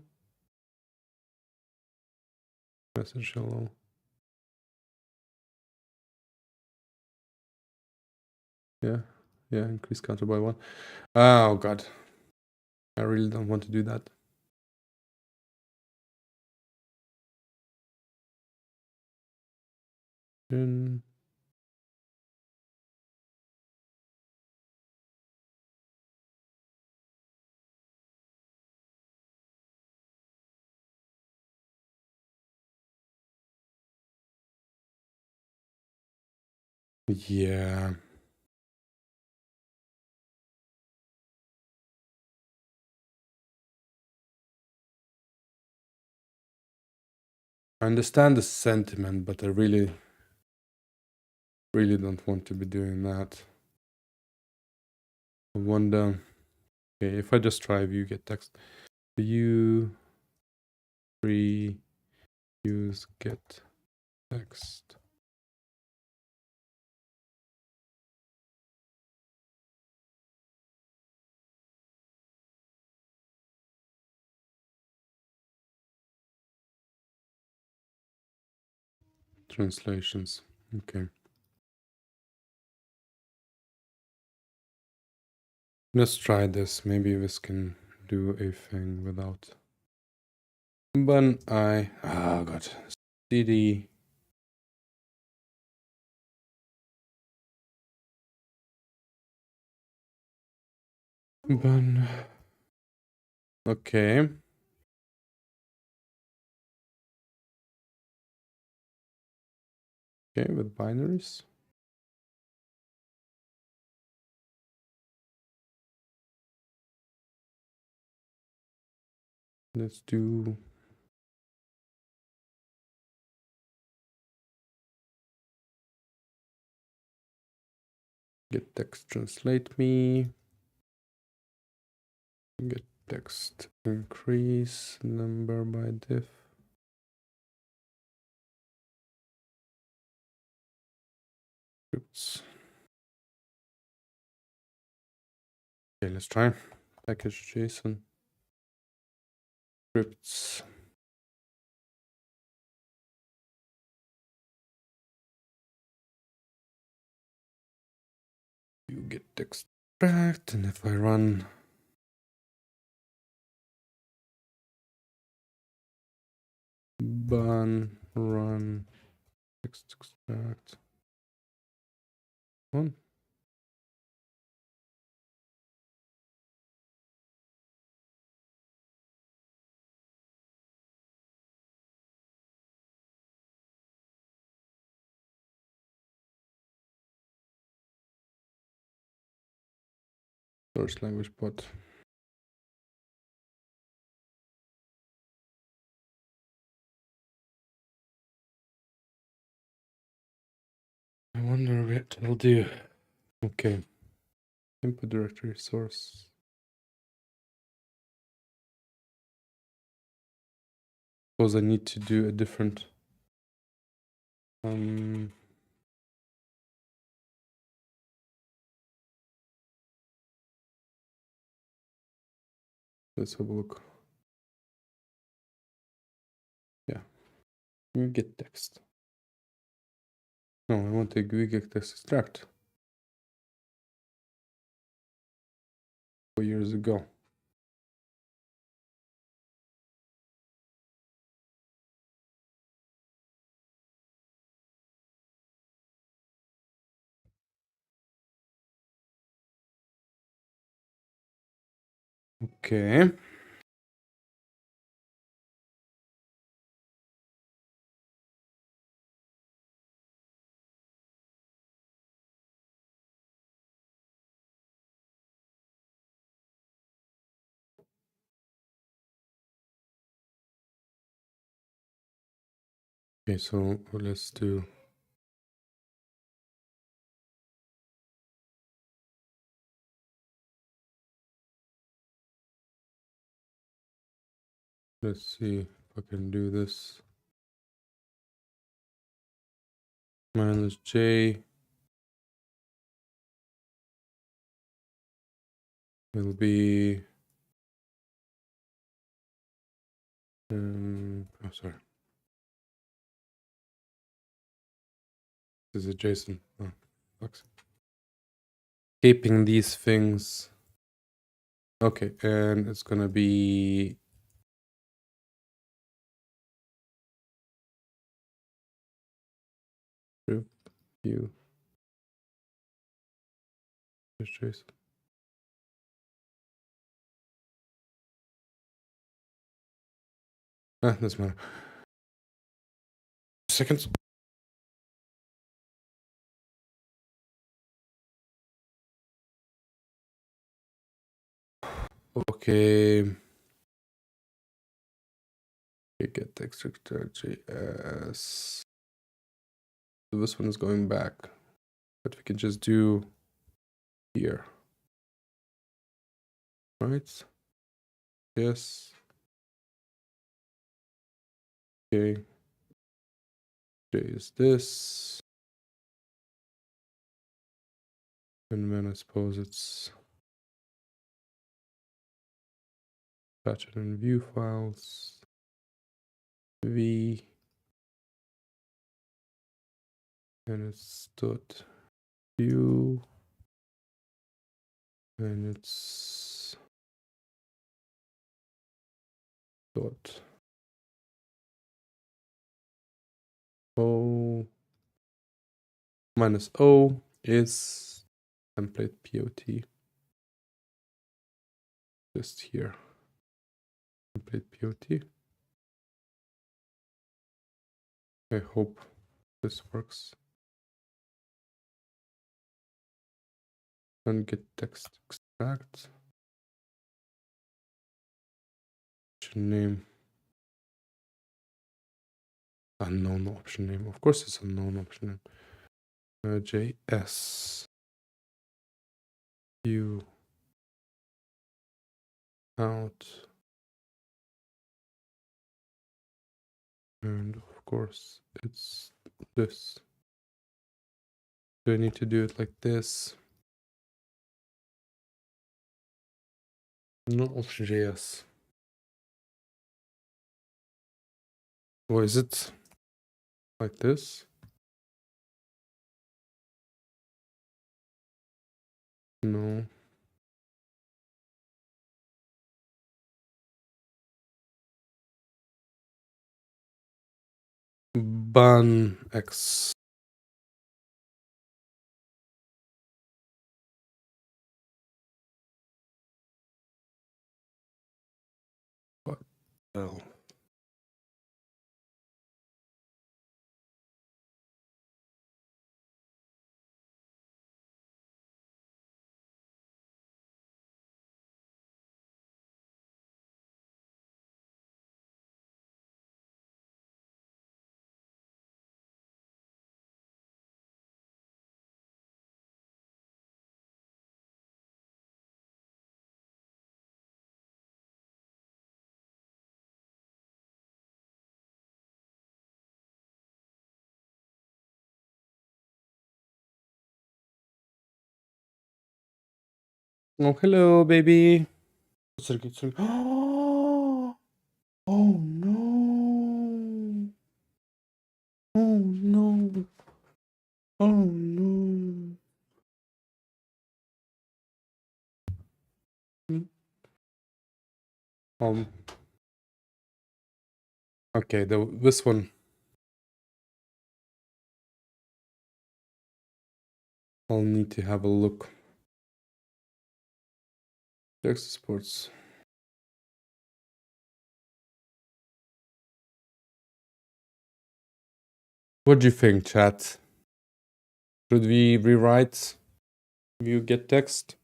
Message hello. Yeah. Yeah, increase counter by 1. Oh god. I really don't want to do that. Yeah. I understand the sentiment, but I really don't want to be doing that. I wonder. Okay, if I just try view get text, view free use get text. Translations. Okay. Let's try this. Maybe this can do a thing without. But oh god, cd. Bun. Okay. Okay, with binaries. Let's do get text translate me. Get text increase number by diff. Oops. Okay, let's try package JSON scripts. You get text extract, and if I run run text extract one. Source language pod. I wonder what it'll do. Okay. Input directory source. Suppose I need to do a different let's have a look. Yeah. Gettext. No, I want a Gettext extract. 4 years ago. Okay. Okay, so let's do. Let's see if I can do this. Minus J will be. Oh, sorry. This is a JSON. Oh, fuck. Keeping these things. Okay, and it's gonna be. View. JSON. Doesn't matter. Seconds. Okay. Get text JS. So this one is going back, but we can just do here, right? Yes. Okay. J is this, and then I suppose it's Shadcn and view files. V, and it's dot view, and it's dot o minus o is template pot, just here, template pot. I hope this works. And get text extract. Option name. Unknown option name. Of course it's unknown option name. JS. View. Out. And of course it's this. Do I need to do it like this? No option JS. Or is it like this? No. Ban X. What? Oh. Oh, hello, baby. Sorry, sorry. Oh no. Oh no. Oh no. Um. Okay, this one I'll need to have a look. Text sports. What do you think, chat? Should we rewrite view get text?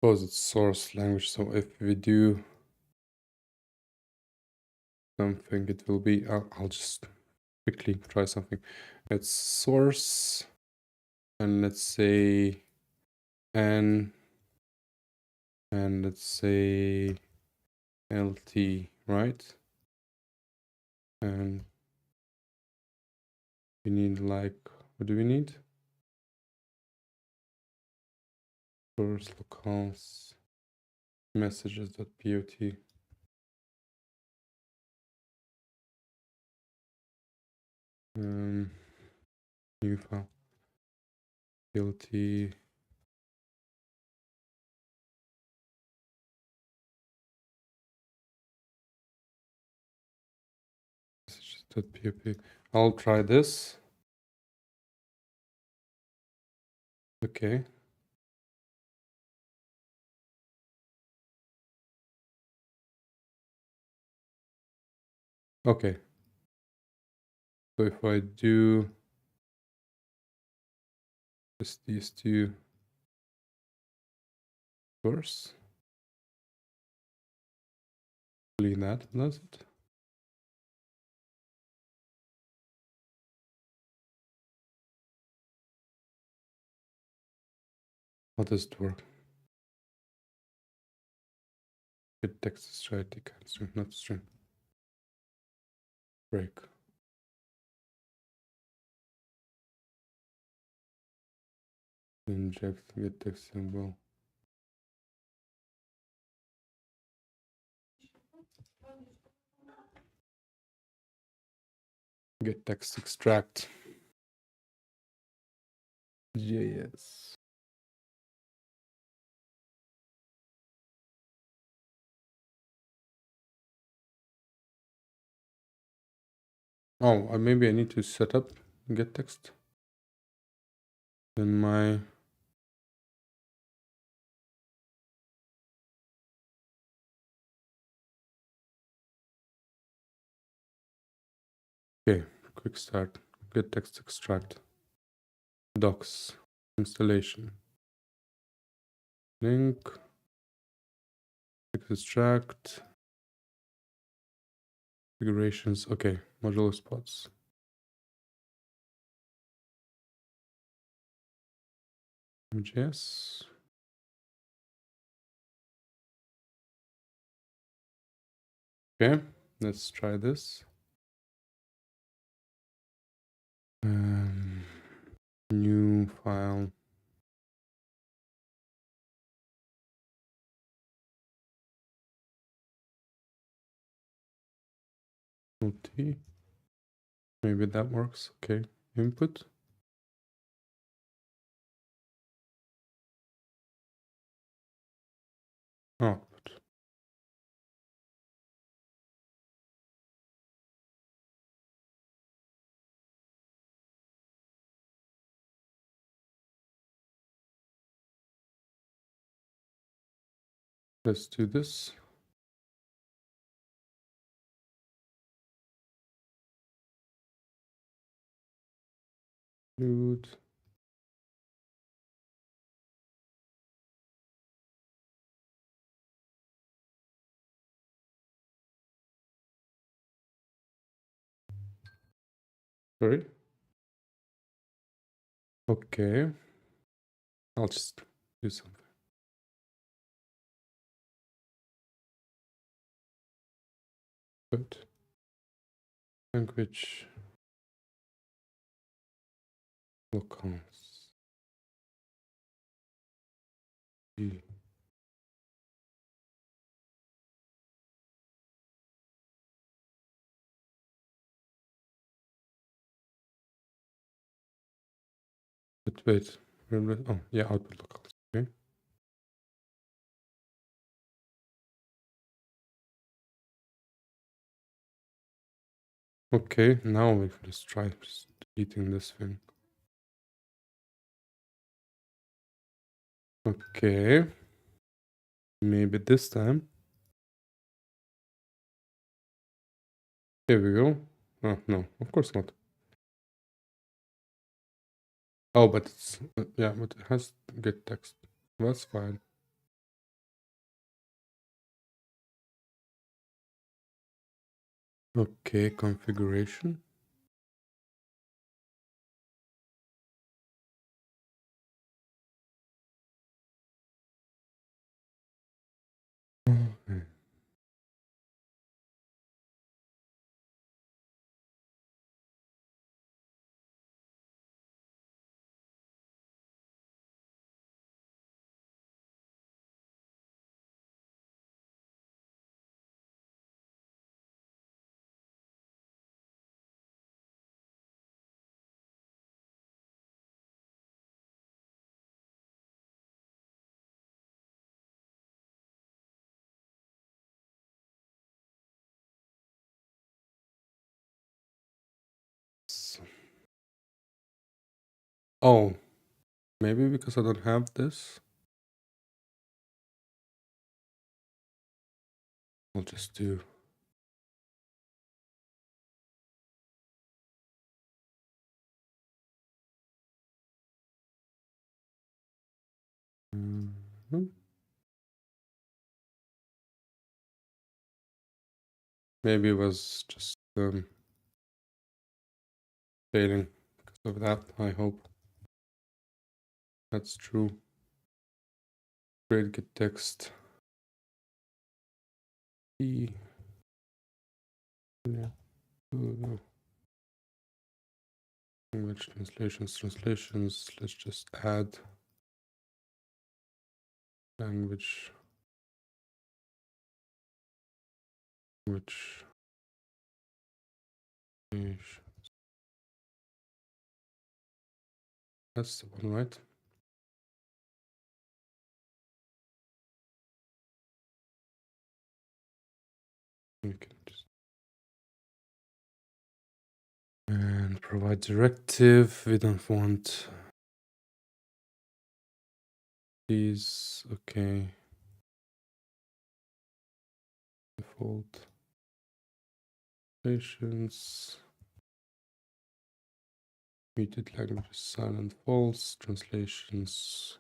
Suppose it's source language, so if we do something, it will be. I'll just quickly try something. It's source, and let's say n, and let's say lt, right? And we need like, what do we need? Source locals messages.pot. New file lt messages.pop. I'll try this. Okay. Okay. So if I do just these two first, hopefully that does it. How does it work? Gettext is try to string, not string. Break. Inject gettext symbol. Gettext extract. JS. Oh, maybe I need to set up gettext in my. Okay, quick start. Gettext extract. Docs. Installation. Link. Extract. Configurations. Okay, modular spots. JS. Okay, let's try this. New file. LT. Maybe that works. Okay, input. Output. Let's do this. include. Sorry. Okay. I'll just do something. Good. Language locals. But wait. Oh, yeah, output locals. Okay. Okay, now we can just try just deleting this thing. Okay. Maybe this time. Here we go. Oh, no, of course not. Oh, but it's, yeah, but it has Gettext. That's fine. Okay, configuration. Okay. Oh, maybe because I don't have this. I'll just do. Mhm. Maybe it was just failing because of that. I hope that's true. Create get text. E. Yeah. Language translations. Let's just add language. Which. That's the one, right? We can just and provide directive. We don't want these. Okay. Default translations. Muted languages silent false. Translations.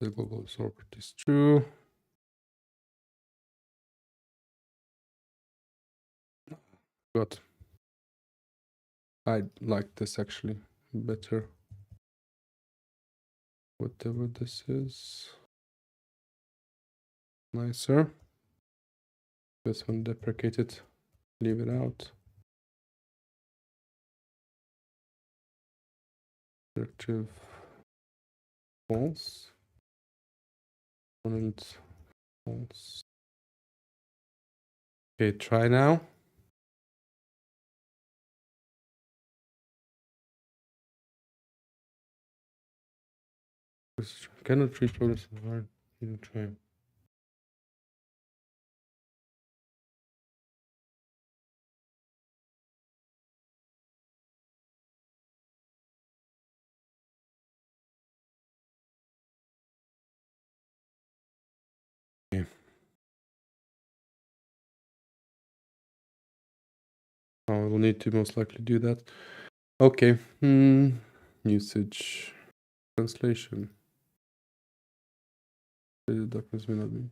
The global properties true. Good. I like this actually better. Whatever this is. Nicer. This one deprecated. Leave it out. Directive false. Component false. Okay, try now. Cannot read progress environment. Try. Okay. I will need to most likely do that. Okay. usage translation. The documents may not be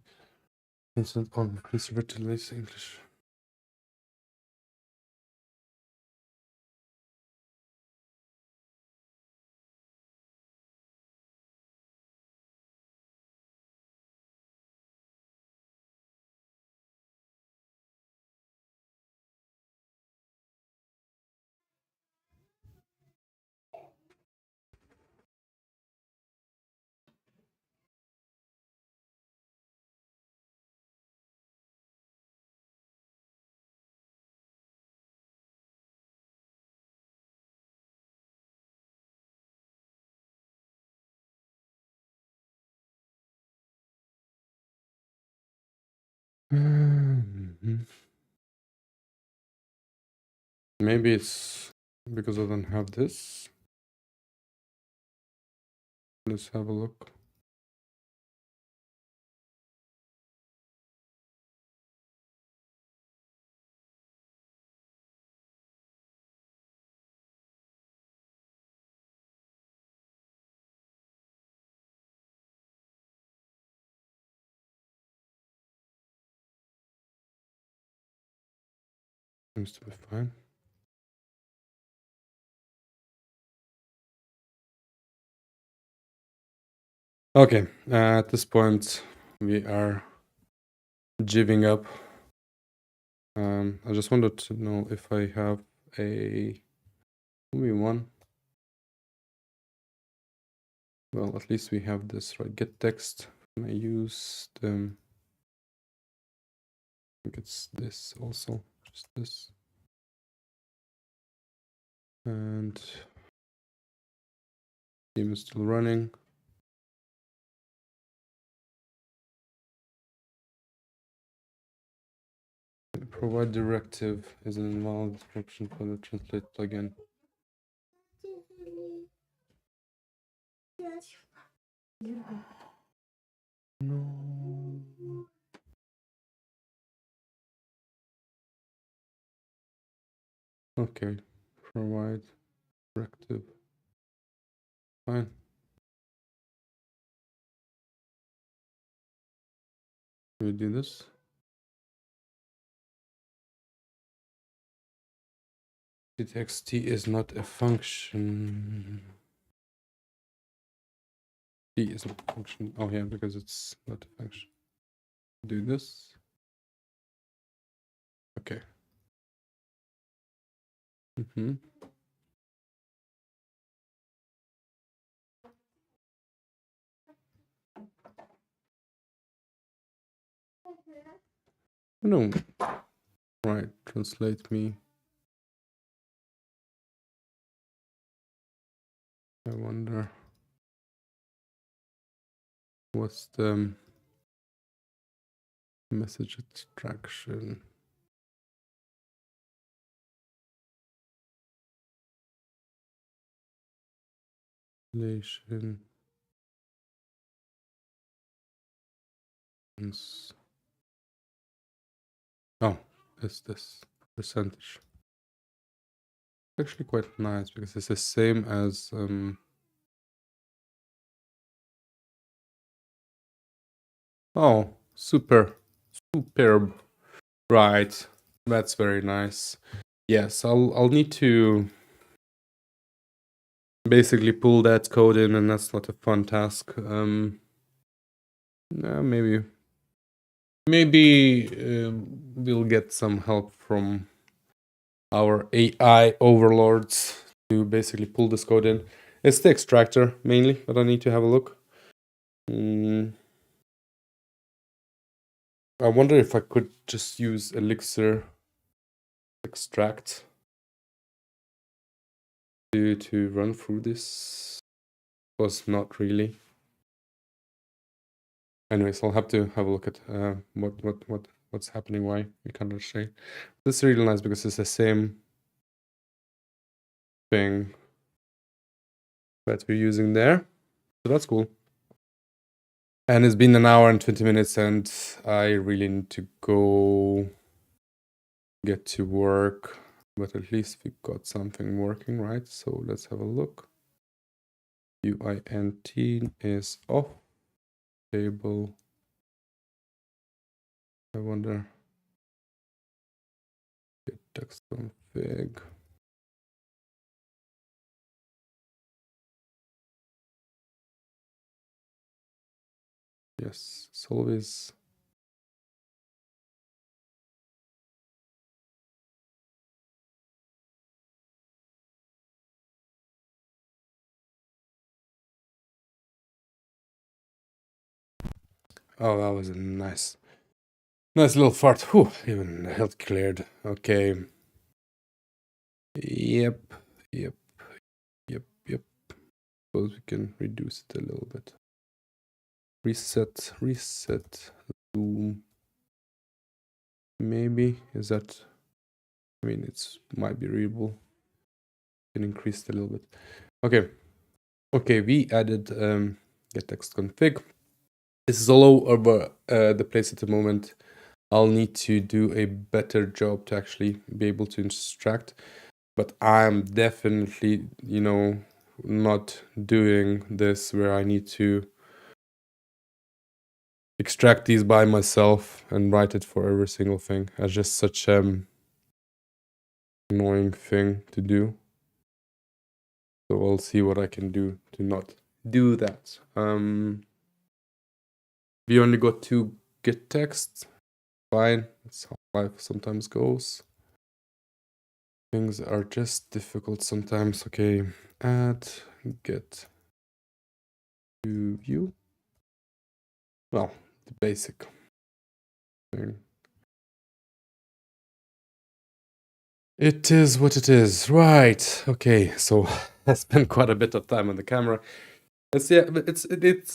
instant on. Please revert to latest English. Maybe it's because I don't have this. Let's have a look. Seems to be fine. Okay, at this point we are giving up. I just wanted to know if I have a maybe one. Well, at least we have this, right? Gettext. Can I use them? I think it's this also, just this. And game is still running. Provide directive is an invalid description for the translate plugin. No. Okay, provide directive. Fine. We do this. txt is not a function. T is not a function. Oh yeah, because it's not a function. Do this. Okay. No. Right, translate me. I wonder what's the message extraction. Relation. Oh, it's this percentage. Actually quite nice because it's the same as oh, superb. Right. That's very nice. Yes, I'll need to basically pull that code in, and that's not a fun task. Maybe we'll get some help from our AI overlords to basically pull this code in. It's the extractor mainly, but I need to have a look. I wonder if I could just use Elixir extract to run through this. Was not really. Anyways, I'll have to have a look at what's happening, why we can't understand. This is really nice because it's the same thing that we're using there. So that's cool. And it's been an hour and 20 minutes, and I really need to go get to work. But at least we got something working, right? So let's have a look. UINT is off. Table. I wonder. Gettext config. Yes, it's always. Oh, that was a nice little fart. Whew, even the health cleared. Okay. Yep. Suppose we can reduce it a little bit. Reset. Zoom. Maybe. Is that... I mean, it's might be readable. Can increase it a little bit. Okay, we added Gettext config. This is all over the place at the moment. I'll need to do a better job to actually be able to extract, but I'm definitely, not doing this where I need to extract these by myself and write it for every single thing. It's just such annoying thing to do. So I'll see what I can do to not do that. We only got 2 Gettext. Fine, that's how life sometimes goes. Things are just difficult sometimes. Okay, add get to view. Well, the basic thing. It is what it is. Right. Okay, so I spent quite a bit of time on the camera. It's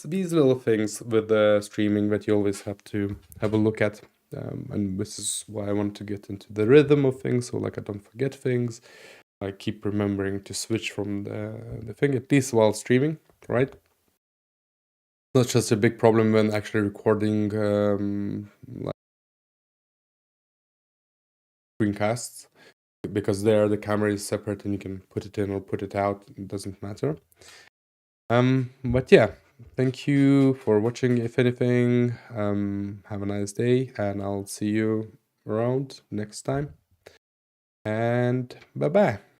these little things with the streaming that you always have to have a look at. And this is why I want to get into the rhythm of things, so like I don't forget things. I keep remembering to switch from the thing, at least while streaming, right? Not just a big problem when actually recording like screencasts, because there the camera is separate and you can put it in or put it out. It doesn't matter. But yeah, thank you for watching. If anything, have a nice day, and I'll see you around next time. And bye bye.